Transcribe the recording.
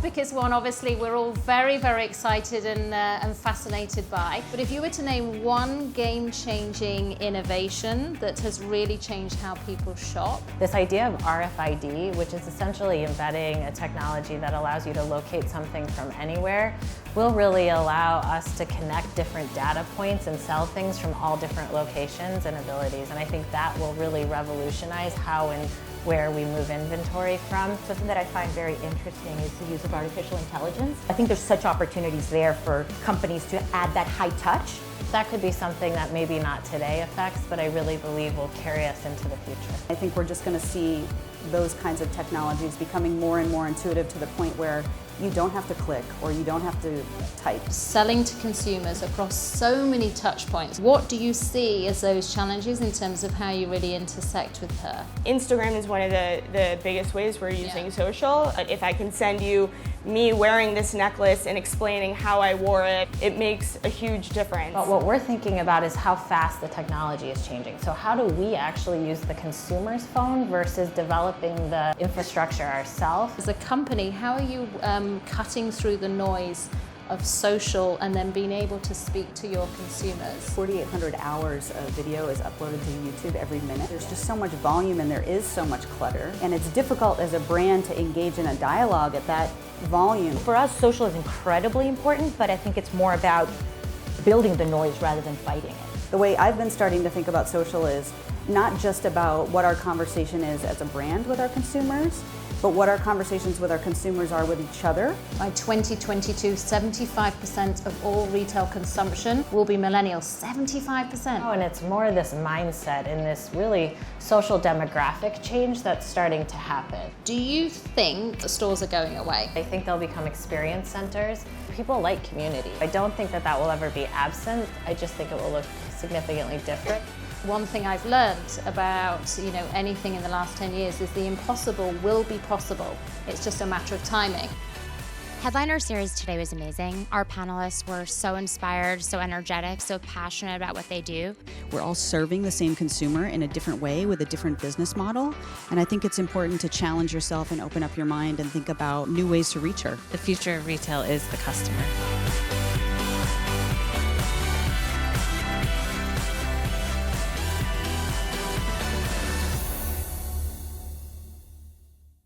because one, obviously, we're all very, very excited and fascinated by. But if you were to name one game-changing innovation that has really changed how people shop. This idea of RFID, which is essentially embedding a technology that allows you to locate something from anywhere, will really allow us to connect different data points and sell things from all different locations and abilities. And I think that will really revolutionize how and where we move inventory from. Something that I find very interesting is the use of artificial intelligence. I think there's such opportunities there for companies to add that high touch. That could be something that maybe not today affects, but I really believe will carry us into the future. I think we're just going to see those kinds of technologies becoming more and more intuitive to the point where you don't have to click or you don't have to type. Selling to consumers across so many touch points, what do you see as those challenges in terms of how you really intersect with her? Instagram is one of the biggest ways we're using social. If I can send you me wearing this necklace and explaining how I wore it, it makes a huge difference. But what we're thinking about is how fast the technology is changing. So how do we actually use the consumer's phone versus developing the infrastructure ourselves? As a company, how are you cutting through the noise of social and then being able to speak to your consumers? 4,800 hours of video is uploaded to YouTube every minute. There's just so much volume and there is so much clutter. And it's difficult as a brand to engage in a dialogue at that volume. For us, social is incredibly important, but I think it's more about building the noise rather than fighting it. The way I've been starting to think about social is not just about what our conversation is as a brand with our consumers, but what our conversations with our consumers are with each other. By 2022, 75% of all retail consumption will be millennials. 75%. Oh, and it's more this mindset and this really social demographic change that's starting to happen. Do you think the stores are going away? I think they'll become experience centers. People like community. I don't think that will ever be absent. I just think it will look significantly different. One thing I've learned about anything in the last 10 years is the impossible will be possible. It's just a matter of timing. Headliner series today was amazing. Our panelists were so inspired, so energetic, so passionate about what they do. We're all serving the same consumer in a different way with a different business model. And I think it's important to challenge yourself and open up your mind and think about new ways to reach her. The future of retail is the customer.